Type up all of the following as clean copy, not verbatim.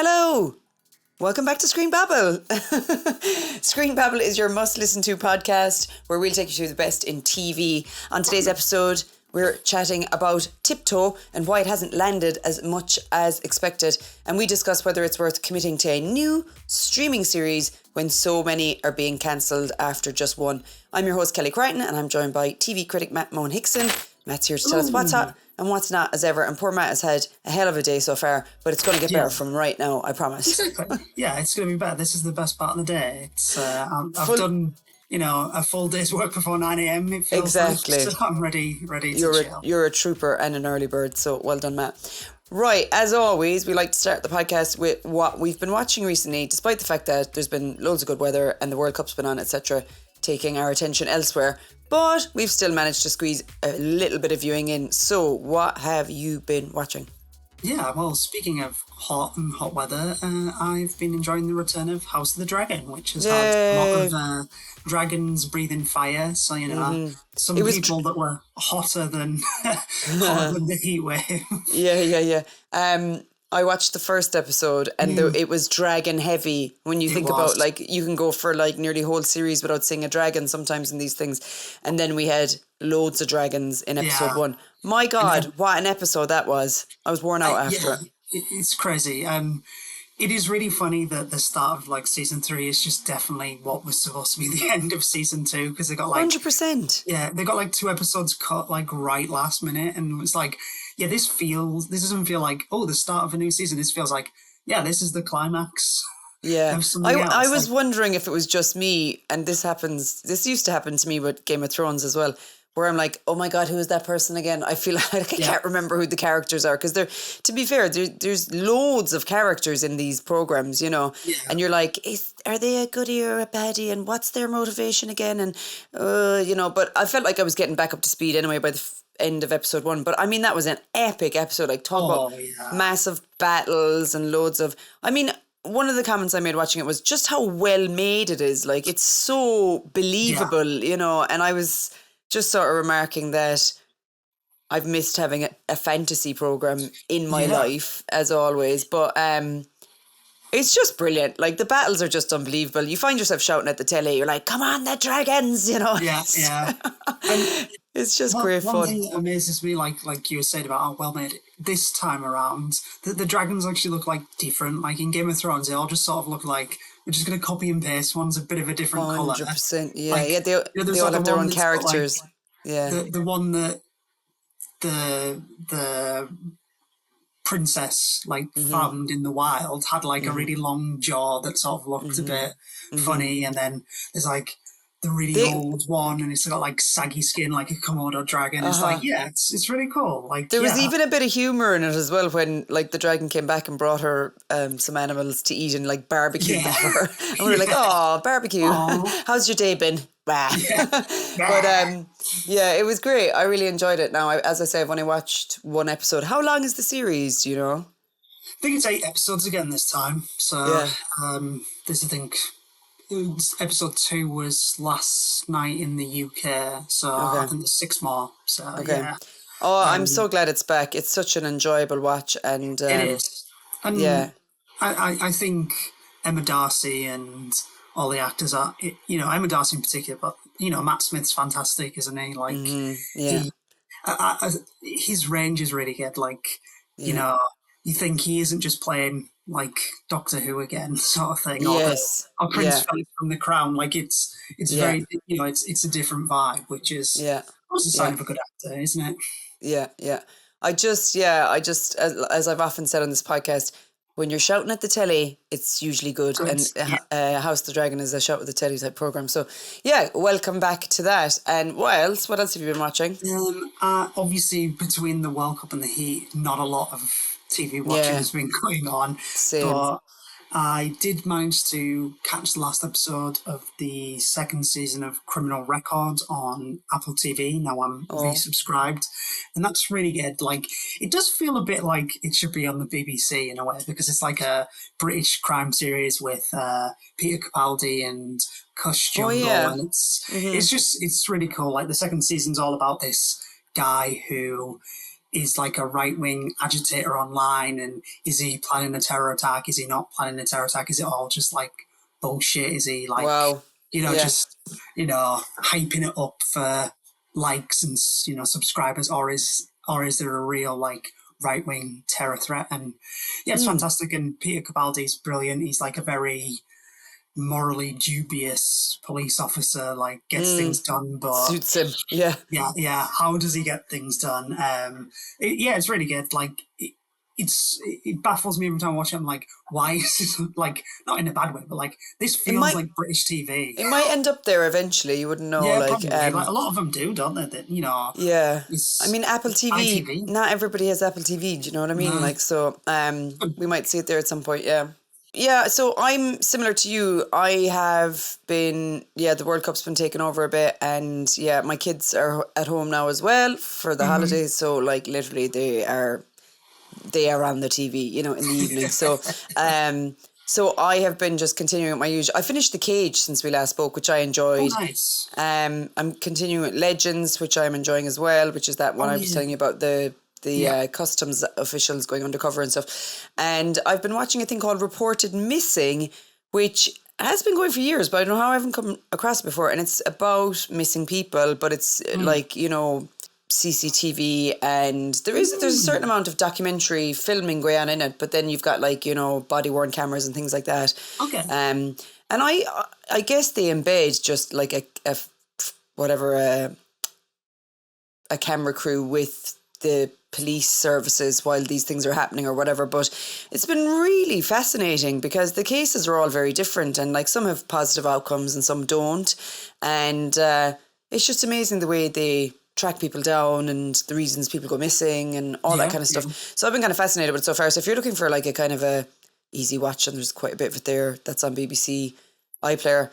Hello! Welcome back to Screen Babble. Screen Babble is your must-listen-to podcast where we'll take you through the best in TV. On today's episode, we're chatting about Tiptoe and why it hasn't landed as much as expected. And we discuss whether it's worth committing to a new streaming series when so many are being cancelled after just one. I'm your host, Kelly Crichton, and I'm joined by TV critic Matt Mohan Hickson. Matt's here to tell us what's hot and what's not as ever. And poor Matt has had a hell of a day so far, but it's going to get better from right now, I promise. Exactly. Yeah, it's going to be better. This is the best part of the day. It's I've done, a full day's work before 9 a.m. It feels exactly. Like, so I'm ready to chill. You're a trooper and an early bird, so well done, Matt. Right, as always, we like to start the podcast with what we've been watching recently, despite the fact that there's been loads of good weather and the World Cup's been on, etc., taking our attention elsewhere. But we've still managed to squeeze a little bit of viewing in. So what have you been watching? Yeah, well, speaking of hot weather, I've been enjoying the return of House of the Dragon, which has had a lot of dragons breathing fire. So, some people that were hotter than the heat wave. Yeah. I watched the first episode and it was dragon heavy. When you think about, you can go for nearly a whole series without seeing a dragon sometimes in these things. And then we had loads of dragons in episode 1. My God, what an episode that was. I was worn out after it. It's crazy. It is really funny that the start of season 3 is just definitely what was supposed to be the end of season 2, because they got 100%. Yeah, they got 2 episodes cut right last minute, and it's this doesn't feel like the start of a new season. This feels like this is the climax. Yeah, I was wondering if it was just me, and this used to happen to me with Game of Thrones as well, where I'm like, oh my God, who is that person again? I feel like I can't remember who the characters are, because to be fair, there's loads of characters in these programs, and you're like, are they a goodie or a baddie, and what's their motivation again? And, but I felt like I was getting back up to speed anyway by the end of episode 1. But I mean, that was an epic episode. Talk about massive battles and loads of, one of the comments I made watching it was just how well made it is. It's so believable, and I was just sort of remarking that I've missed having a fantasy program in my life, as always. But it's just brilliant. The battles are just unbelievable. You find yourself shouting at the telly. You're like, come on, the dragons, Yeah. It's just great fun. One thing that amazes me, like you were saying about how well made this time around, the dragons actually look different. In Game of Thrones, they all just sort of look like we're just going to copy and paste. One's a bit of a different colour. 100%. Yeah, they all have their own characters. The one that the princess found in the wild had a really long jaw that sort of looked a bit funny, and then there's the really old one, and it's got saggy skin like a Komodo dragon. It's it's really cool. There was even a bit of humour in it as well when the dragon came back and brought her some animals to eat and barbecued them for her. And we were like, oh, barbecue. How's your day been? But it was great. I really enjoyed it. Now, as I say, I've only watched 1 episode. How long is the series, do you know? I think it's 8 episodes again this time. So this, I think, episode 2 was last night in the UK. So I think there's 6 more. So Oh, I'm so glad it's back. It's such an enjoyable watch, and it is. And I think Emma Darcy and all the actors are, Emma Darcy in particular, but, Matt Smith's fantastic, isn't he? His range is really good. You think he isn't just playing, Doctor Who again, sort of thing. Yes. Or Prince Philip from The Crown. It's very, it's a different vibe, which is a sign of a good actor, isn't it? Yeah. I just, as I've often said on this podcast, when you're shouting at the telly, it's usually good. And House of the Dragon is a shout at the telly type program. So, welcome back to that. And what else? What else have you been watching? Obviously, between the World Cup and the Heat, not a lot of TV watching has been going on. Same. But I did manage to catch the last episode of the 2nd season of Criminal Record on Apple TV. Now I'm resubscribed, and that's really good. It does feel a bit like it should be on the BBC in a way, because it's a British crime series with Peter Capaldi and Cush Jungle, and it's really cool. The 2nd season's all about this guy who is like a right-wing agitator online, and is he planning a terror attack? Is he not planning a terror attack? Is it all just like bullshit? Is he like, Wow. Yeah. just, hyping it up for likes and, subscribers, or is there a real like right-wing terror threat? And yeah, it's fantastic. And Peter Capaldi's brilliant. He's like a very morally dubious police officer, like gets things done, but suits him. Yeah. Yeah. How does he get things done? It's really good. Like it baffles me every time I watch it. I'm like, why is this like, not in a bad way, but like this feels like British TV. It might end up there eventually. You wouldn't know. Yeah, like, probably. Like a lot of them do, don't they? That, Yeah. I mean, Apple TV. ITV. Not everybody has Apple TV. Do you know what I mean? Like, so we might see it there at some point. Yeah. Yeah, so I'm similar to you. I have been, the World Cup's been taken over a bit, and my kids are at home now as well for the holidays. So like literally they are on the TV, in the evening. So so I have been just continuing with my usual. I finished The Cage since we last spoke, which I enjoyed. Oh, nice. I'm continuing with Legends, which I'm enjoying as well, which is that one I was telling you about, the customs officials going undercover and stuff. And I've been watching a thing called Reported Misisng, which has been going for years, but I don't know how I haven't come across it before. And it's about missing people, but it's like, CCTV, and there's a certain amount of documentary filming going on in it, but then you've got like, body worn cameras and things like that. Okay. And I guess they embed just like a camera crew with the police services while these things are happening or whatever. But it's been really fascinating because the cases are all very different, and like some have positive outcomes and some don't. And it's just amazing the way they track people down and the reasons people go missing and all that kind of stuff. So I've been kind of fascinated with it so far. So if you're looking for like a kind of a easy watch, and there's quite a bit of it there, that's on BBC iPlayer.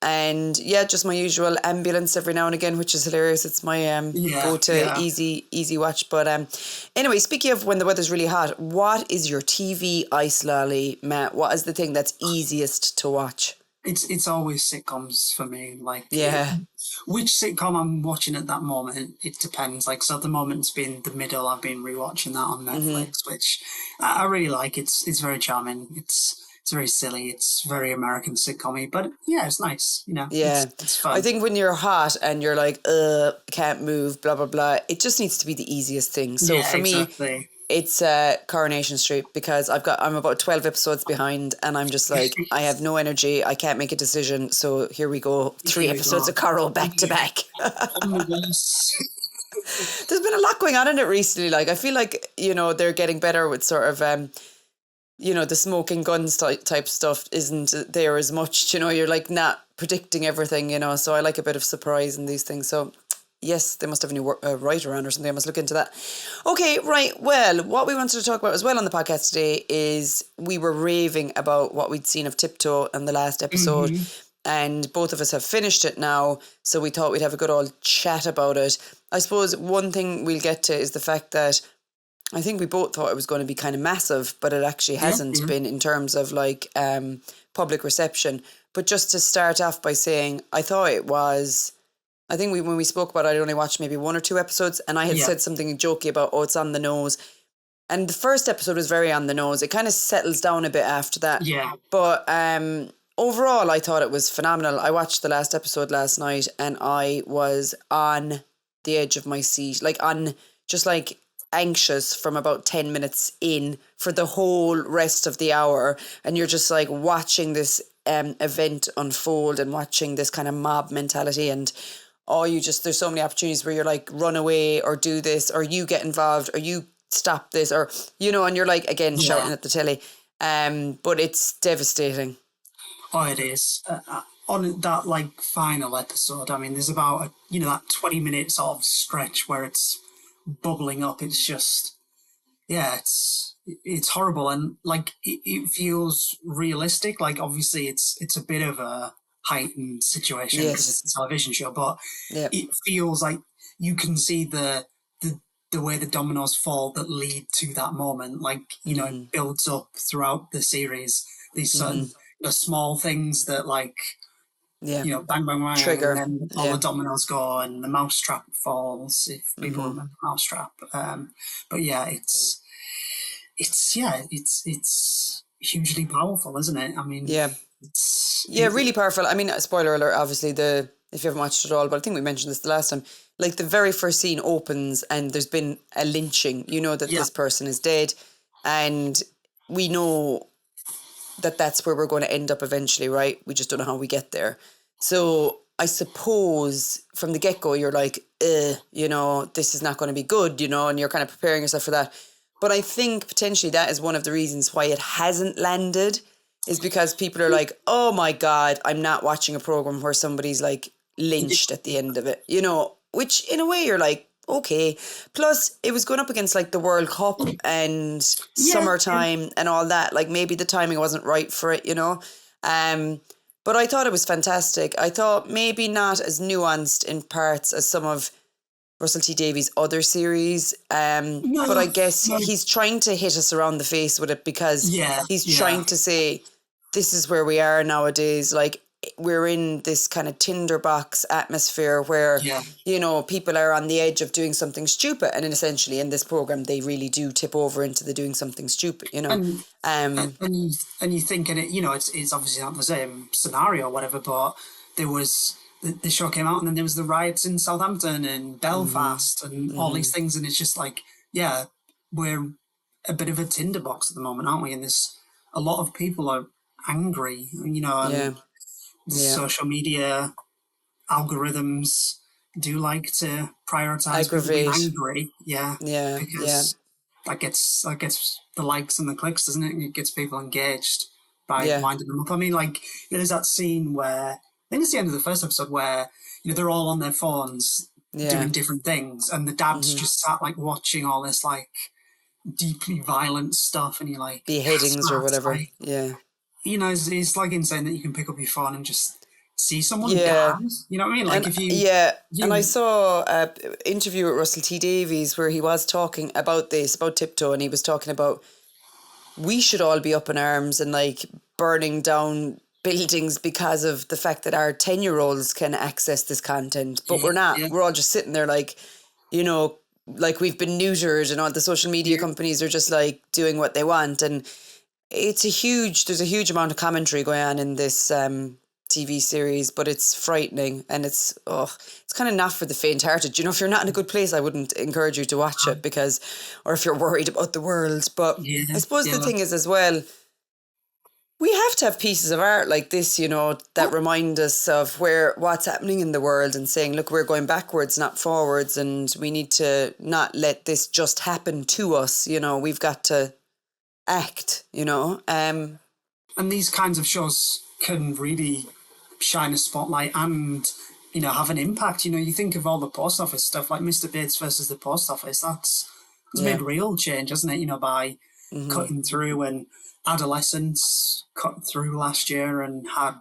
And just my usual Ambulance every now and again, which is hilarious. It's my go-to easy watch. But anyway, speaking of when the weather's really hot, what is your TV ice lolly, Matt? What is the thing that's easiest to watch? It's always sitcoms for me. Like, which sitcom I'm watching at that moment, it depends. Like, so at the moment it's been The Middle. I've been rewatching that on Netflix, which I really like. It's very charming. It's very silly. It's very American sitcom-y, but it's nice. It's fun. I think when you're hot and you're like, can't move, blah blah blah, it just needs to be the easiest thing. So for me, it's Coronation Street, because I'm about 12 episodes behind, and I'm just like, I have no energy, I can't make a decision, so here we go, 3 episodes of Coro back to back. There's been a lot going on in it recently. Like, I feel like, they're getting better with sort of the smoking guns type stuff isn't there as much. You're like not predicting everything, so I like a bit of surprise in these things. So yes, they must have a new writer on or something. I must look into that. Okay, right. Well, what we wanted to talk about as well on the podcast today is we were raving about what we'd seen of Tiptoe in the last episode, and both of us have finished it now, so we thought we'd have a good old chat about it. I suppose one thing we'll get to is the fact that I think we both thought it was going to be kind of massive, but it actually hasn't been in terms of like public reception. But just to start off by saying, I thought it was... I think when we spoke about it, I'd only watched maybe 1 or 2 episodes, and I had said something jokey about, it's on the nose. And the first episode was very on the nose. It kind of settles down a bit after that. Yeah. But overall, I thought it was phenomenal. I watched the last episode last night, and I was on the edge of my seat, anxious from about 10 minutes in for the whole rest of the hour. And you're just like watching this event unfold and watching this kind of mob mentality, and there's so many opportunities where you're like, run away or do this, or you get involved, or you stop this, or, and you're like, again, shouting at the telly. But it's devastating. Oh, it is. On that like final episode, I mean, there's about, that 20 minute sort of stretch where it's bubbling up. It's just, it's horrible. And like, it feels realistic. Like, obviously it's a bit of a heightened situation because it's a television show, but it feels like you can see the way the dominoes fall that lead to that moment. Like, it builds up throughout the series, these certain small things that like Yeah. bang, bang, bang, Trigger. and then all Yeah. the dominoes go and the mousetrap falls, if people remember mousetrap. But yeah, it's hugely powerful, isn't it? I mean, Yeah. Really powerful. I mean, spoiler alert, obviously, if you haven't watched it all, but I think we mentioned this the last time, like the very first scene opens and there's been a lynching, that this person is dead, and we know that that's where we're going to end up eventually, right? We just don't know how we get there. So I suppose from the get-go, you're like, this is not going to be good, and you're kind of preparing yourself for that. But I think potentially that is one of the reasons why it hasn't landed, is because people are like, oh my God, I'm not watching a program where somebody's like lynched at the end of it, which in a way you're like, okay. Plus it was going up against like the World Cup and summertime and all that. Like maybe the timing wasn't right for it, but I thought it was fantastic. I thought maybe not as nuanced in parts as some of Russell T Davies' other series. But I guess he's trying to hit us around the face with it, because he's trying to say, this is where we are nowadays. Like, we're in this kind of tinderbox atmosphere where, people are on the edge of doing something stupid. And then essentially in this program, they really do tip over into the doing something stupid, And you think, and it's obviously not the same scenario or whatever, but there was, the show came out and then there was the riots in Southampton and Belfast and all these things. And it's just like, we're a bit of a tinderbox at the moment, aren't we? And there's a lot of people are angry, and social media algorithms do like to prioritize people being angry. Because that gets the likes and the clicks, doesn't it? It gets people engaged by winding them up. I mean, like, there's that scene where, I think it's the end of the first episode, where they're all on their phones doing different things, and the dad's just sat like watching all this like deeply violent stuff, and you're like, beheadings or whatever. Like, it's like insane that you can pick up your phone and just see someone die. You know what I mean? Like, and I saw an interview with Russell T Davies where he was talking about this, about Tiptoe, and he was talking about, we should all be up in arms and like burning down buildings because of the fact that our 10-year-olds can access this content, but we're not. We're all just sitting there like, like we've been neutered, and all the social media companies are just like doing what they want. And there's a huge amount of commentary going on in this TV series, but it's frightening, and it's kind of not for the faint-hearted. If you're not in a good place, I wouldn't encourage you to watch it, or if you're worried about the world. But I suppose the thing is as well, we have to have pieces of art like this, that remind us of what's happening in the world, and saying, look, we're going backwards, not forwards, and we need to not let this just happen to us. We've got to act, And these kinds of shows can really shine a spotlight and, have an impact. You think of all the post office stuff, like Mr. Bates versus the post office. It's made real change, hasn't it? By cutting through, and adolescents cut through last year and had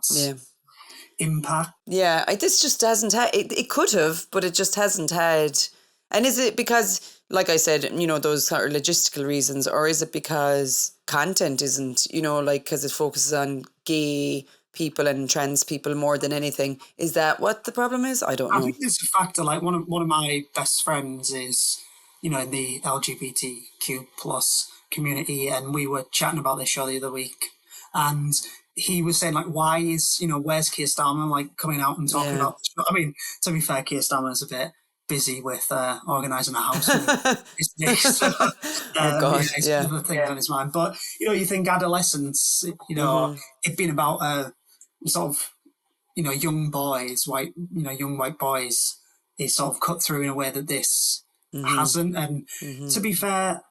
impact. This just hasn't had, it could have, but it just hasn't had. And is it because, like I said, those sort of logistical reasons, or is it because content isn't, because it focuses on gay people and trans people more than anything? Is that what the problem is? I don't know. I think there's a factor. Like, one of my best friends is, in the LGBTQ plus community, and we were chatting about this show the other week, and he was saying, like, why is, where's Keir Starmer, like, coming out and talking about this show? I mean, to be fair, Keir Starmer is a bit busy with organising a house move. So, other things on his mind. But, you think adolescence, it being about sort of, young boys, young white boys, is sort of cut through in a way that this hasn't. And to be fair,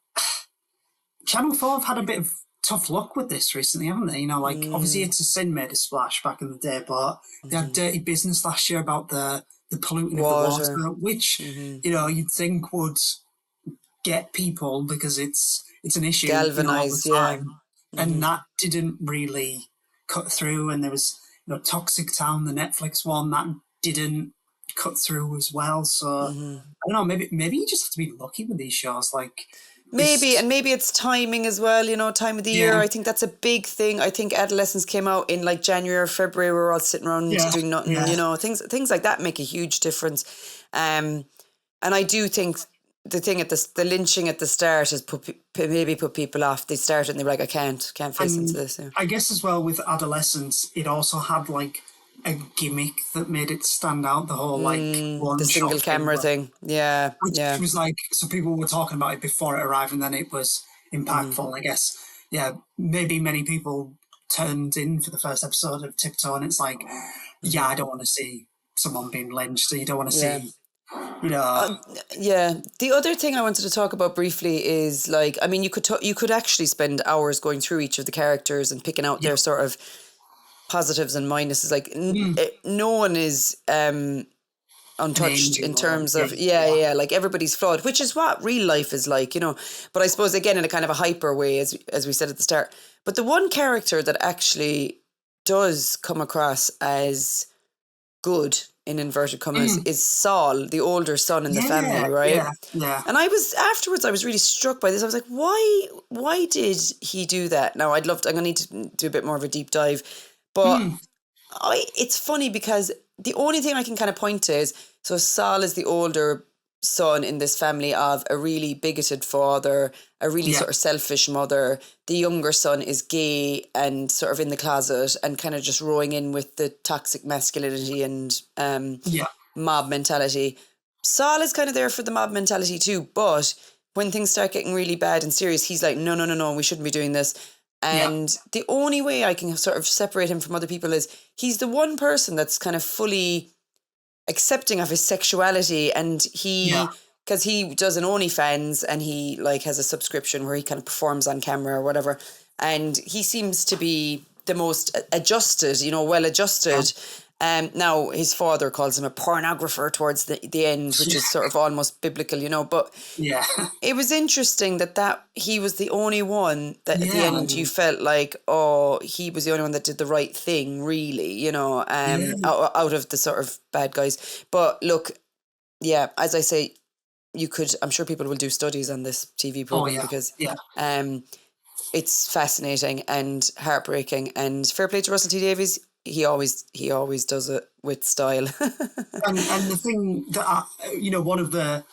Channel 4 have had a bit of tough luck with this recently, haven't they? Obviously It's a Sin made a splash back in the day, but they had Dirty Business last year about the polluting of the water, which, you'd think would get people, because it's an issue galvanized, all the time. And that didn't really cut through. And there was, Toxic Town, the Netflix one, that didn't cut through as well. So I don't know, maybe you just have to be lucky with these shows. Like, Maybe, and maybe it's timing as well, time of the year. I think that's a big thing. I think Adolescence came out in like January or February. We're all sitting around doing nothing, things like that make a huge difference. And I do think the thing the lynching at the start has maybe put people off. They started and they were like, I can't face into this. Yeah. I guess as well with Adolescence, it also had like a gimmick that made it stand out. The whole the single camera thing. Yeah. Which was like, so people were talking about it before it arrived, and then it was impactful. I guess, maybe many people turned in for the first episode of Tiptoe, and it's like, I don't want to see someone being lynched. So you don't want to see, The other thing I wanted to talk about briefly is like, I mean, you could actually spend hours going through each of the characters and picking out their sort of positives and minuses. Like no one is untouched in terms of like everybody's flawed, which is what real life is like, but I suppose again in a kind of a hyper way, as we said at the start. But the one character that actually does come across as good in inverted commas is Saul, the older son in the family, right? And I was really struck by this. I was like, why did he do that? Now I'm gonna need to do a bit more of a deep dive, but it's funny because the only thing I can kind of point to is, so Saul is the older son in this family of a really bigoted father, a really sort of selfish mother. The younger son is gay and sort of in the closet and kind of just rowing in with the toxic masculinity and mob mentality. Saul is kind of there for the mob mentality too, but when things start getting really bad and serious, he's like, no, we shouldn't be doing this. And the only way I can sort of separate him from other people is he's the one person that's kind of fully accepting of his sexuality, and because he does an OnlyFans and he like has a subscription where he kind of performs on camera or whatever, and he seems to be the most adjusted, well adjusted. Now his father calls him a pornographer towards the end, which is sort of almost biblical, but it was interesting that he was the only one that at the end you felt like, he was the only one that did the right thing, really, out of the sort of bad guys. But look, as I say, I'm sure people will do studies on this TV program because it's fascinating and heartbreaking, and fair play to Russell T Davies. He always does it with style. and the thing that one of the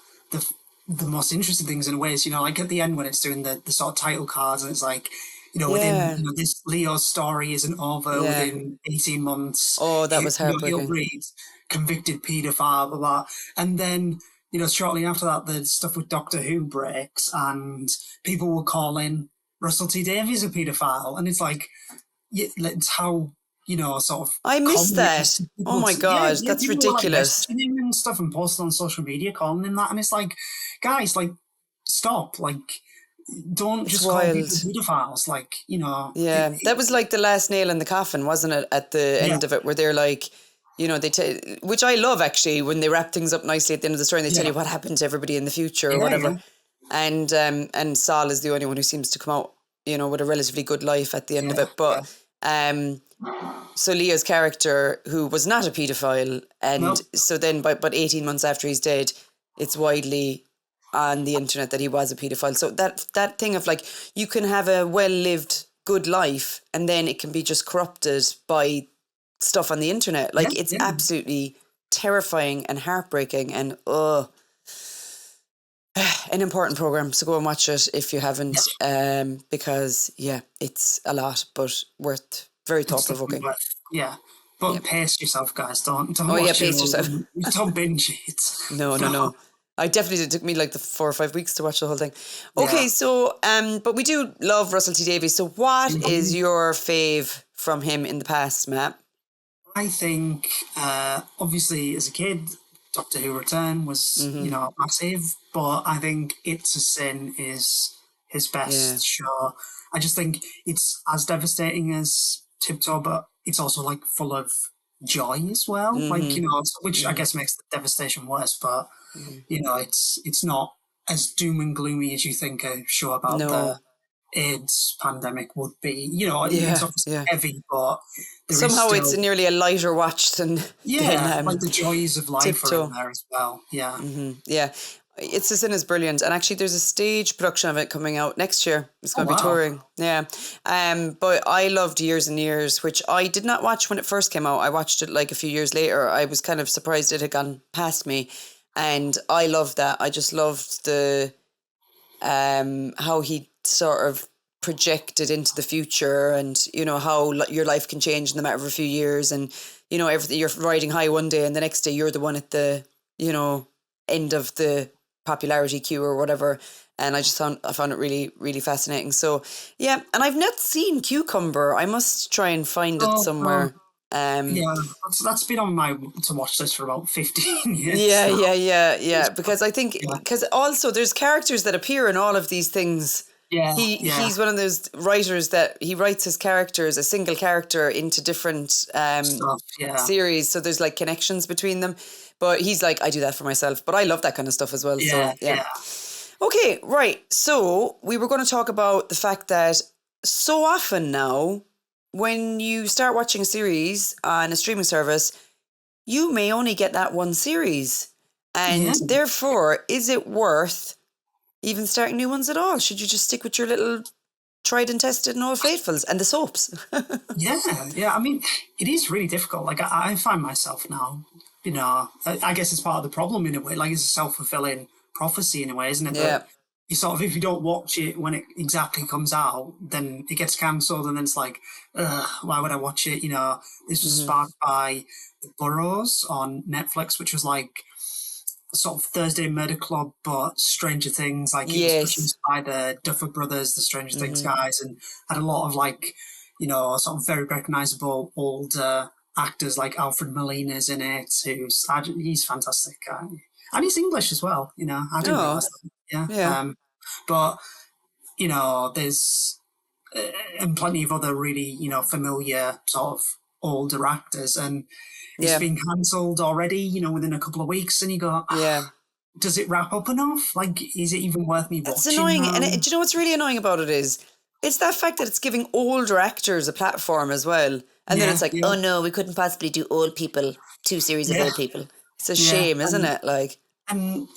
most interesting things in a way is, like at the end when it's doing the sort of title cards, and it's like, within this Leo's story isn't over within 18 months. Oh, that was heartbreaking. He'll read convicted paedophile, blah, blah. And then, shortly after that, the stuff with Doctor Who breaks and people were calling Russell T Davies a paedophile. And it's like, it's how... sort of... I missed that. Oh my God, that's ridiculous. Like and stuff and posting on social media calling him that, and it's like, guys, like, stop, like, don't just call people pedophiles, like, that was like the last nail in the coffin, wasn't it? At the end of it, where they're like, which I love actually, when they wrap things up nicely at the end of the story, and they tell you what happened to everybody in the future or whatever. And Saul is the only one who seems to come out, with a relatively good life at the end of it, but. So Leo's character, who was not a paedophile, and so then but 18 months after he's dead, it's widely on the internet that he was a paedophile. So that thing of like, you can have a well-lived good life and then it can be just corrupted by stuff on the internet. Like it's absolutely terrifying and heartbreaking, and an important program, so go and watch it if you haven't, because it's a lot, but very thought-provoking. But pace yourself, guys. Don't pace yourself. Don't binge it. No. I definitely, it took me like the 4 or 5 weeks to watch the whole thing. Okay, so but we do love Russell T Davies. So what is your fave from him in the past, Matt? I think obviously as a kid, Doctor Who Return was massive, but I think It's a Sin is his best show. I just think it's as devastating as Tiptoe, but it's also like full of joy as well. Like, which I guess makes the devastation worse, but it's not as doom and gloomy as you think a show about the AIDS pandemic would be. It's obviously heavy, but somehow it's nearly a lighter watch than like the joys of life Tiptoe are in there as well. It's the Sin is brilliant, and actually, there's a stage production of it coming out next year. It's going to be wow. touring, yeah. But I loved Years and Years, which I did not watch when it first came out. I watched it like a few years later. I was kind of surprised it had gone past me, and I loved that. I just loved the how he sort of projected into the future, and you know how your life can change in the matter of a few years, and you know everything. You're riding high one day, and the next day you're the one at the end of the popularity queue or whatever. And I found it really, really fascinating. So yeah, and I've not seen Cucumber. I must try and find it somewhere. Yeah, that's been on my to watch list for about 15 years. Yeah. Because I think because also there's characters that appear in all of these things. Yeah, He's one of those writers that he writes his characters, a single character, into different series. So there's like connections between them. But he's like, I do that for myself. But I love that kind of stuff as well. Yeah, so Okay, right. So we were going to talk about the fact that so often now, when you start watching a series on a streaming service, you may only get that one series. And therefore, is it worth even starting new ones at all? Should you just stick with your little tried and tested and Old Faithfuls and the soaps? Yeah. I mean, it is really difficult. Like, I find myself now, I guess it's part of the problem in a way. Like, it's a self-fulfilling prophecy in a way, isn't it? Yeah. That you sort of, if you don't watch it when it exactly comes out, then it gets cancelled, and then it's like, why would I watch it? This was sparked by The Burrows on Netflix, which was like sort of Thursday Murder Club, but Stranger Things. Like, it was produced by the Duffer Brothers, the Stranger Things guys, and had a lot of like, sort of very recognisable old actors like Alfred Molina's in it. He's fantastic. And he's English as well, I didn't realise that. Yeah. But, there's and plenty of other really, familiar sort of older actors, and it's been cancelled already, within a couple of weeks, and you go, does it wrap up enough? Like, is it even worth me watching? It's annoying. And do you know what's really annoying about it is, it's that fact that it's giving older actors a platform as well. And then it's like, oh no, we couldn't possibly do old people, 2 series of old people. It's a shame, isn't it? Like, and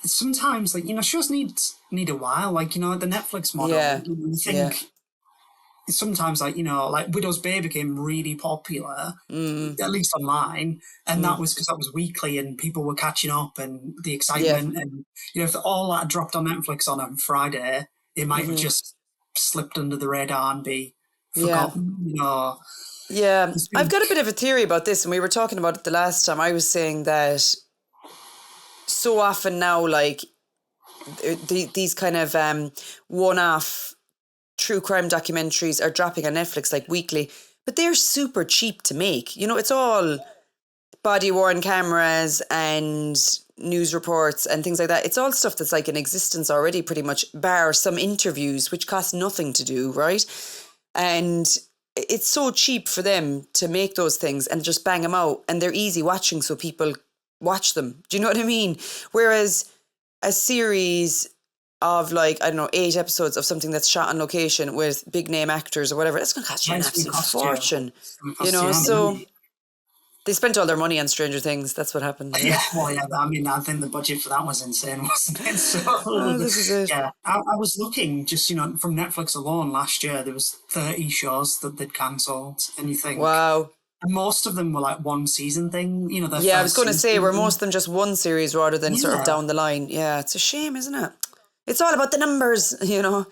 sometimes, like, shows need a while. Like, the Netflix model. You think sometimes, like, like Widow's Bay became really popular, at least online, and that was because that was weekly and people were catching up, and the excitement, and if all that dropped on Netflix on a Friday, it might have just slipped under the radar and be forgotten. Yeah, I've got a bit of a theory about this, and we were talking about it the last time. I was saying that so often now, like, these kind of one-off true crime documentaries are dropping on Netflix like weekly, but they're super cheap to make. It's all body-worn cameras and news reports and things like that. It's all stuff that's like in existence already, pretty much, bar some interviews, which cost nothing to do, right? And it's so cheap for them to make those things and just bang them out, and they're easy watching, so people watch them. Do you know what I mean? Whereas a series of, like, I don't know, 8 episodes of something that's shot on location with big name actors or whatever, that's going to cost you an absolute fortune. So they spent all their money on Stranger Things. That's what happened. I mean, I think the budget for that was insane, wasn't it? So, this is it. Yeah, I was looking just, from Netflix alone last year, there was 30 shows that they'd cancelled, and you think, wow. And most of them were like one season thing, I was going to say, were most of them just one series rather than sort of down the line? Yeah, it's a shame, isn't it? It's all about the numbers,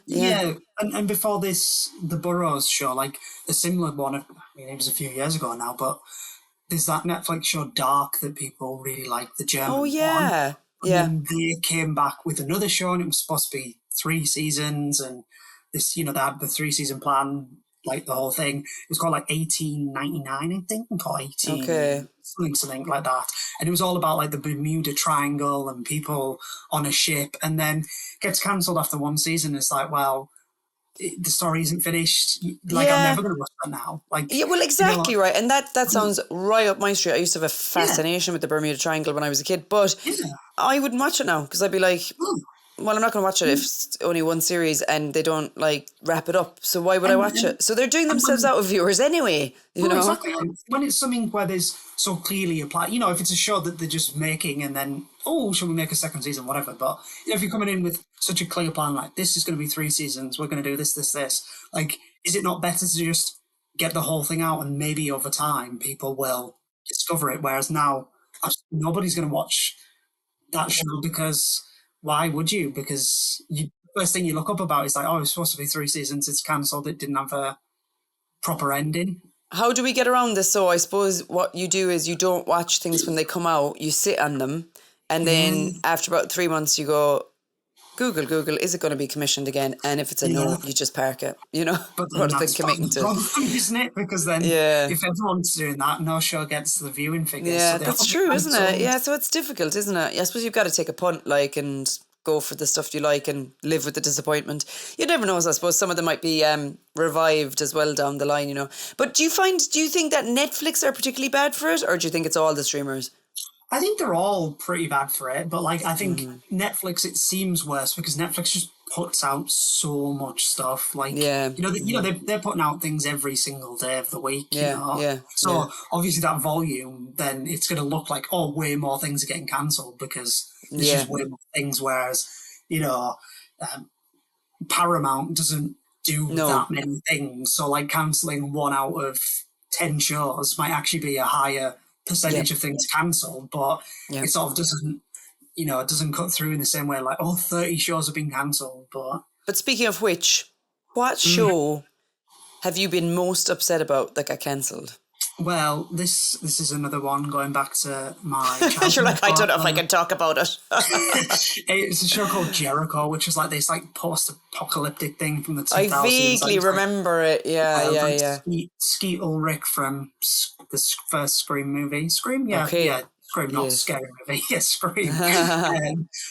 Yeah, and before this, the Burrows show, like a similar one, I mean, it was a few years ago now, but there's that Netflix show Dark that people really like, the German one. Yeah. And then they came back with another show, and it was supposed to be 3 seasons, and this, they had the 3-season plan, like the whole thing. It was called like 1899, I think, or 18, something like that. And it was all about like the Bermuda Triangle and people on a ship, and then gets cancelled after 1 season. It's like, well, the story isn't finished. Like, I'm never going to watch that now. Like, well, exactly right. And that sounds right up my street. I used to have a fascination with the Bermuda Triangle when I was a kid, but I wouldn't watch it now because I'd be like, well, I'm not going to watch it if it's only one series and they don't like wrap it up. So why would I watch it? So they're doing themselves out of viewers anyway, you know? Exactly. And when it's something where there's so clearly applied, you know, if it's a show that they're just making and then, oh, shall we make a second season, whatever. But, you know, if you're coming in with such a clear plan, like this is going to be 3 seasons, we're going to do this, this, this, like, is it not better to just get the whole thing out and maybe over time people will discover it? Whereas now, nobody's going to watch that show because why would you? Because first thing you look up about is like, oh, it's supposed to be 3 seasons, it's cancelled, it didn't have a proper ending. How do we get around this? So I suppose what you do is you don't watch things when they come out, you sit on them, and then after about 3 months you go, Google, is it going to be commissioned again? And if it's a no, you just park it, you know, but rather than committing to it. Isn't it? Because then if everyone's doing that, no show gets the viewing figures. Yeah, so that's true, isn't it? Yeah, so it's difficult, isn't it? I suppose you've got to take a punt, like, and go for the stuff you like and live with the disappointment. You never know, so I suppose some of them might be revived as well down the line, you know. But do you think that Netflix are particularly bad for it, or do you think it's all the streamers? I think they're all pretty bad for it, but like I think Netflix, it seems worse because Netflix just puts out so much stuff. Like they're putting out things every single day of the week. So obviously that volume, then it's going to look like way more things are getting cancelled because there's just way more things. Whereas Paramount doesn't do that many things. So like cancelling 1 out of 10 shows might actually be a higher percentage of things cancelled, but it sort of doesn't, it doesn't cut through in the same way like, 30 shows have been cancelled. But speaking of which, what show have you been most upset about that got cancelled? Well, this is another one going back to my childhood. You're like, I don't know if I can talk about it. It's a show called Jericho, which is like this like post-apocalyptic thing from the 2000s. I vaguely remember it. Yeah. Skeet Ulrich from the first Scream movie. Scream? Yeah. Okay. Yeah. Scream, not scary movie. Yeah, Scream.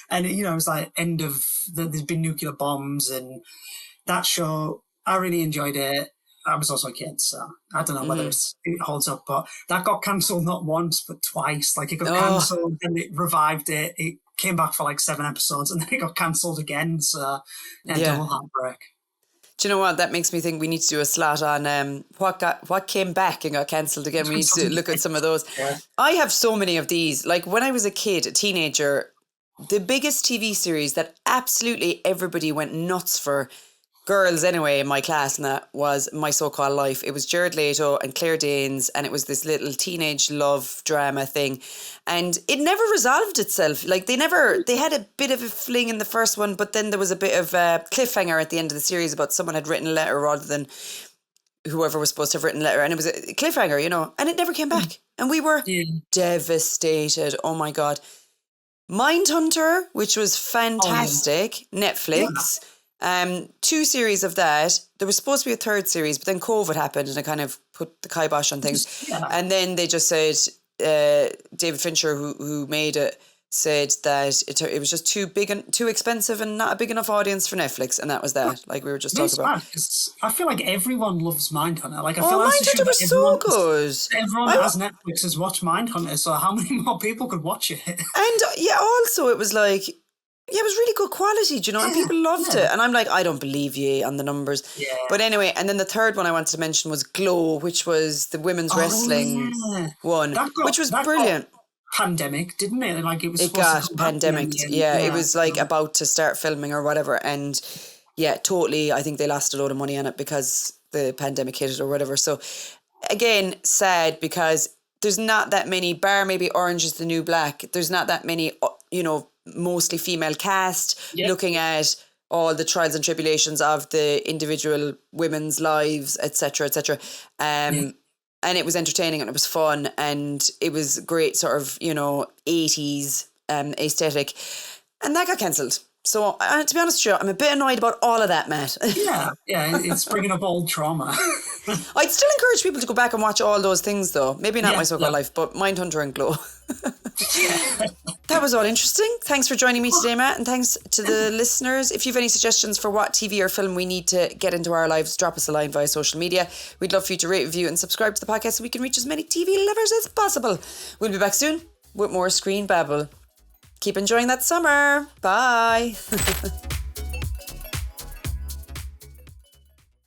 And it was like end of, there's been nuclear bombs, and that show, I really enjoyed it. I was also a kid, so I don't know whether it holds up, but that got cancelled not once, but twice. Like it got cancelled, then it revived it. It came back for like 7 episodes, and then it got cancelled again. So, double heartbreak. Do you know what? That makes me think we need to do a slot on what came back and got cancelled again. We need to look at some of those. Yeah. I have so many of these. Like when I was a kid, a teenager, the biggest TV series that absolutely everybody went nuts for, girls anyway in my class, and that was My So-Called Life. It was Jared Leto and Claire Danes, and it was this little teenage love drama thing, and it never resolved itself. Like they had a bit of a fling in the first one, but then there was a bit of a cliffhanger at the end of the series about someone had written a letter rather than whoever was supposed to have written a letter, and it was a cliffhanger, and it never came back, and we were devastated. Oh my God. Mindhunter, which was fantastic, Netflix. 2 series of that. There was supposed to be a 3rd series, but then COVID happened and it kind of put the kibosh on things. And then they just said, David Fincher, who made it, said that it was just too big and too expensive and not a big enough audience for Netflix, and that was that. Like we were just talking about. I feel like everyone loves Mindhunter. Like Mindhunter was so good. Everyone that has Netflix has watched Mindhunter, so how many more people could watch it? And also it was like, it was really good quality, and people loved it. And I'm like, I don't believe you on the numbers. Yeah. But anyway, and then the 3rd one I wanted to mention was Glow, which was the women's wrestling one, which was brilliant. Pandemic, didn't it? Like it was. It got pandemic. Yeah, it was like about to start filming or whatever, and totally. I think they lost a load of money on it because the pandemic hit it or whatever. So again, sad because there's not that many. Bar maybe Orange is the New Black. There's not that many. Mostly female cast, looking at all the trials and tribulations of the individual women's lives, etc., etc. And it was entertaining and it was fun and it was great sort of, 80s aesthetic. And that got cancelled. So to be honest with you, I'm a bit annoyed about all of that, Matt. Yeah, it's bringing up old trauma. I'd still encourage people to go back and watch all those things though. Maybe not My So-Called Life, but Mindhunter and Glow. That was all interesting. Thanks for joining me today, Matt, and thanks to the listeners. If you have any suggestions for what TV or film we need to get into our lives, drop us a line via social media. We'd love for you to rate, review and subscribe to the podcast so we can reach as many TV lovers as possible. We'll be back soon with more Screen Babble. Keep enjoying that summer. Bye.